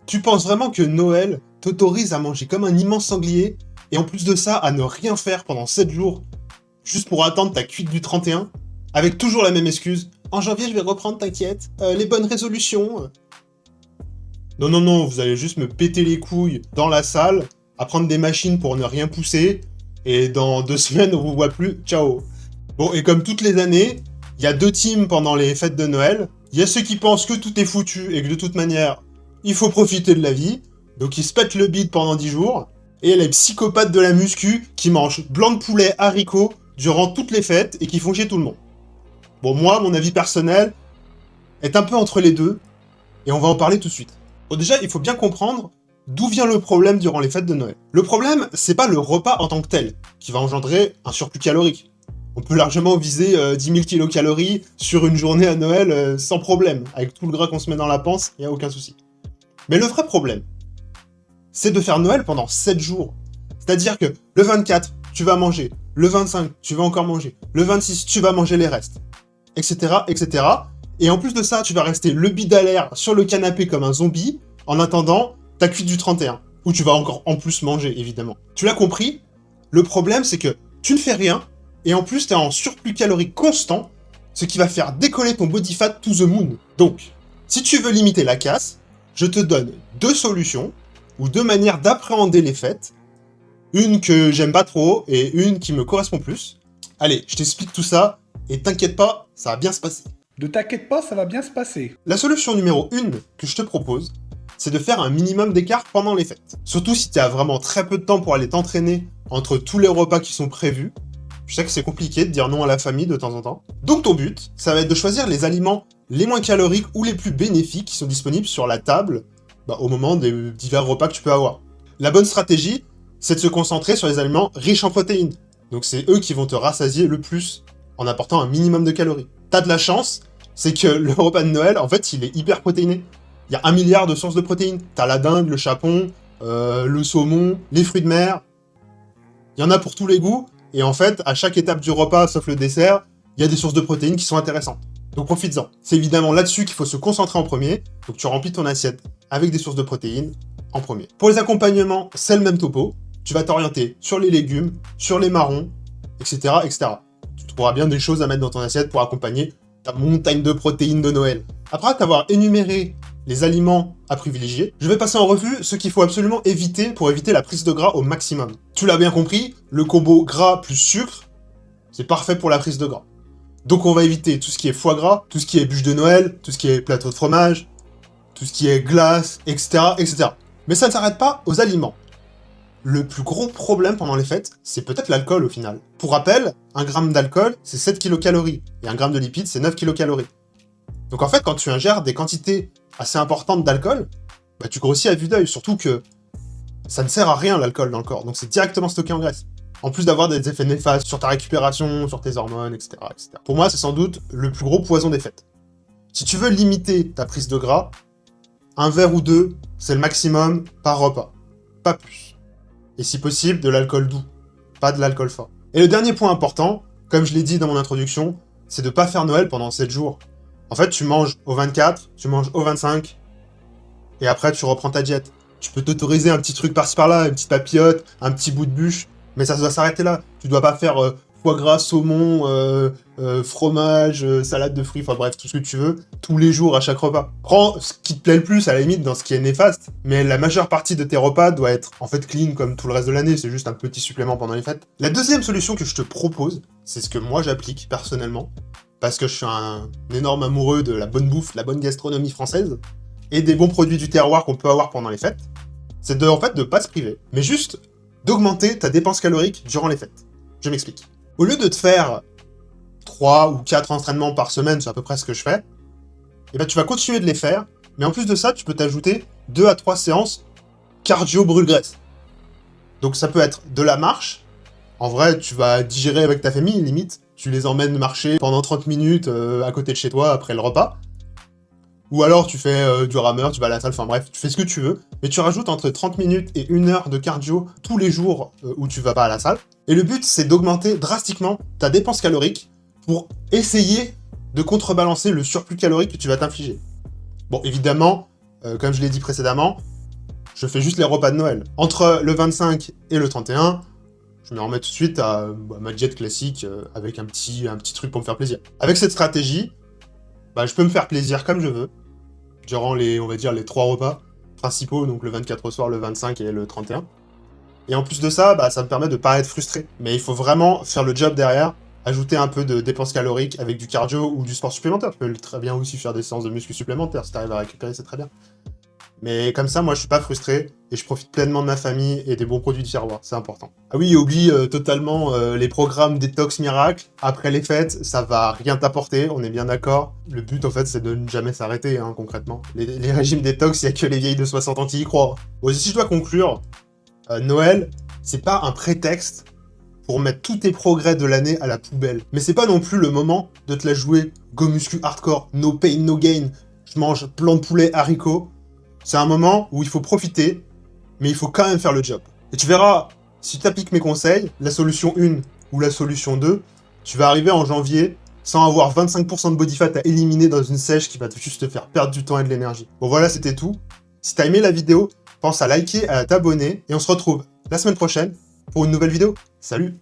Tu penses vraiment que Noël t'autorise à manger comme un immense sanglier, et en plus de ça, à ne rien faire pendant 7 jours, juste pour attendre ta cuite du 31, avec toujours la même excuse. En janvier, je vais reprendre, t'inquiète. Les bonnes résolutions. Non, non, non, vous allez juste me péter les couilles dans la salle, à prendre des machines pour ne rien pousser, et dans 2 semaines, on vous voit plus. Ciao. Bon, et comme toutes les années, il y a 2 teams pendant les fêtes de Noël. Il y a ceux qui pensent que tout est foutu et que de toute manière, il faut profiter de la vie. Donc ils se pètent le bide pendant 10 jours. Et les psychopathes de la muscu qui mangent blanc de poulet, haricots durant toutes les fêtes et qui font chier tout le monde. Bon, moi, mon avis personnel est un peu entre les deux. Et on va en parler tout de suite. Bon, déjà, il faut bien comprendre d'où vient le problème durant les fêtes de Noël. Le problème, c'est pas le repas en tant que tel, qui va engendrer un surplus calorique. On peut largement viser 10 000 kilocalories sur une journée à Noël sans problème. Avec tout le gras qu'on se met dans la panse, il n'y a aucun souci. Mais le vrai problème, c'est de faire Noël pendant 7 jours. C'est-à-dire que le 24, tu vas manger. Le 25, tu vas encore manger. Le 26, tu vas manger les restes. Etc., etc. Et en plus de ça, tu vas rester le bide à l'air sur le canapé comme un zombie, en attendant ta cuite du 31. Où tu vas encore en plus manger, évidemment. Tu l'as compris? Le problème, c'est que tu ne fais rien, et en plus, t'es en surplus calorique constant, ce qui va faire décoller ton body fat to the moon. Donc, si tu veux limiter la casse, je te donne 2 solutions, ou 2 manières d'appréhender les fêtes. Une que j'aime pas trop, et une qui me correspond plus. Allez, je t'explique tout ça, et t'inquiète pas, ça va bien se passer. Ne t'inquiète pas, ça va bien se passer. La solution numéro 1 que je te propose, c'est de faire un minimum d'écart pendant les fêtes. Surtout si tu as vraiment très peu de temps pour aller t'entraîner entre tous les repas qui sont prévus. Je sais que c'est compliqué de dire non à la famille de temps en temps. Donc ton but, ça va être de choisir les aliments les moins caloriques ou les plus bénéfiques qui sont disponibles sur la table au moment des divers repas que tu peux avoir. La bonne stratégie, c'est de se concentrer sur les aliments riches en protéines. Donc c'est eux qui vont te rassasier le plus en apportant un minimum de calories. T'as de la chance, c'est que le repas de Noël, en fait, il est hyper protéiné. Il y a 1 milliard de sources de protéines. T'as la dinde, le chapon, le saumon, les fruits de mer. Il y en a pour tous les goûts. Et en fait, à chaque étape du repas, sauf le dessert, il y a des sources de protéines qui sont intéressantes. Donc profites-en. C'est évidemment là-dessus qu'il faut se concentrer en premier. Donc tu remplis ton assiette avec des sources de protéines en premier. Pour les accompagnements, c'est le même topo. Tu vas t'orienter sur les légumes, sur les marrons, etc., etc. Tu trouveras bien des choses à mettre dans ton assiette pour accompagner ta montagne de protéines de Noël. Après t'avoir énuméré les aliments à privilégier, je vais passer en revue ce qu'il faut absolument éviter pour éviter la prise de gras au maximum. Tu l'as bien compris, le combo gras plus sucre, c'est parfait pour la prise de gras. Donc on va éviter tout ce qui est foie gras, tout ce qui est bûche de Noël, tout ce qui est plateau de fromage, tout ce qui est glace, etc., etc. Mais ça ne s'arrête pas aux aliments. Le plus gros problème pendant les fêtes, c'est peut-être l'alcool au final. Pour rappel, 1 gramme d'alcool, c'est 7 kilocalories, et 1 gramme de lipides, c'est 9 kilocalories. Donc en fait, quand tu ingères des quantités assez importantes d'alcool, tu grossis à vue d'œil, surtout que ça ne sert à rien l'alcool dans le corps, donc c'est directement stocké en graisse. En plus d'avoir des effets néfastes sur ta récupération, sur tes hormones, etc., etc. Pour moi, c'est sans doute le plus gros poison des fêtes. Si tu veux limiter ta prise de gras, 1 verre ou 2, c'est le maximum par repas. Pas plus. Et si possible, de l'alcool doux, pas de l'alcool fort. Et le dernier point important, comme je l'ai dit dans mon introduction, c'est de pas faire Noël pendant 7 jours. En fait, tu manges au 24, tu manges au 25, et après tu reprends ta diète. Tu peux t'autoriser un petit truc par-ci par-là, une petite papillote, un petit bout de bûche, mais ça doit s'arrêter là. Tu dois pas faire foie gras, saumon, fromage, salade de fruits, enfin bref, tout ce que tu veux, tous les jours à chaque repas. Prends ce qui te plaît le plus, à la limite, dans ce qui est néfaste, mais la majeure partie de tes repas doit être en fait clean comme tout le reste de l'année, c'est juste un petit supplément pendant les fêtes. La deuxième solution que je te propose, c'est ce que moi j'applique personnellement, parce que je suis un énorme amoureux de la bonne bouffe, la bonne gastronomie française, et des bons produits du terroir qu'on peut avoir pendant les fêtes, c'est en fait de pas se priver, mais juste d'augmenter ta dépense calorique durant les fêtes. Je m'explique. Au lieu de te faire 3 ou 4 entraînements par semaine, c'est à peu près ce que je fais, tu vas continuer de les faire, mais en plus de ça, tu peux t'ajouter 2 à 3 séances cardio brûle-graisse. Donc ça peut être de la marche, en vrai, tu vas digérer avec ta famille, limite, tu les emmènes marcher pendant 30 minutes à côté de chez toi après le repas, ou alors tu fais du rameur, tu vas à la salle, enfin bref, tu fais ce que tu veux, mais tu rajoutes entre 30 minutes et 1 heure de cardio tous les jours où tu vas pas à la salle. Et le but, c'est d'augmenter drastiquement ta dépense calorique pour essayer de contrebalancer le surplus calorique que tu vas t'infliger. Bon, évidemment, comme je l'ai dit précédemment, je fais juste les repas de Noël. Entre le 25 et le 31, je me remets tout de suite à ma diète classique avec un petit truc pour me faire plaisir. Avec cette stratégie, je peux me faire plaisir comme je veux, durant on va dire, les 3 repas principaux, donc le 24 au soir, le 25 et le 31. Et en plus de ça, ça me permet de pas être frustré. Mais il faut vraiment faire le job derrière, ajouter un peu de dépenses caloriques avec du cardio ou du sport supplémentaire. Tu peux très bien aussi faire des séances de muscu supplémentaires, si tu arrives à récupérer, c'est très bien. Mais comme ça, moi, je suis pas frustré et je profite pleinement de ma famille et des bons produits du tiroir, c'est important. Ah oui, oublie totalement les programmes détox miracle. Après les fêtes, ça va rien t'apporter, on est bien d'accord. Le but, en fait, c'est de ne jamais s'arrêter, concrètement. Les régimes détox, il y a que les vieilles de 60 ans qui y croient. Bon, si je dois conclure, Noël, c'est pas un prétexte pour mettre tous tes progrès de l'année à la poubelle. Mais c'est pas non plus le moment de te la jouer go muscu hardcore, no pain, no gain. Je mange blanc de poulet, haricots. C'est un moment où il faut profiter, mais il faut quand même faire le job. Et tu verras, si tu appliques mes conseils, la solution 1 ou la solution 2, tu vas arriver en janvier sans avoir 25% de body fat à éliminer dans une sèche qui va juste te faire perdre du temps et de l'énergie. Bon voilà, c'était tout. Si t'as aimé la vidéo, pense à liker, à t'abonner, et on se retrouve la semaine prochaine pour une nouvelle vidéo. Salut!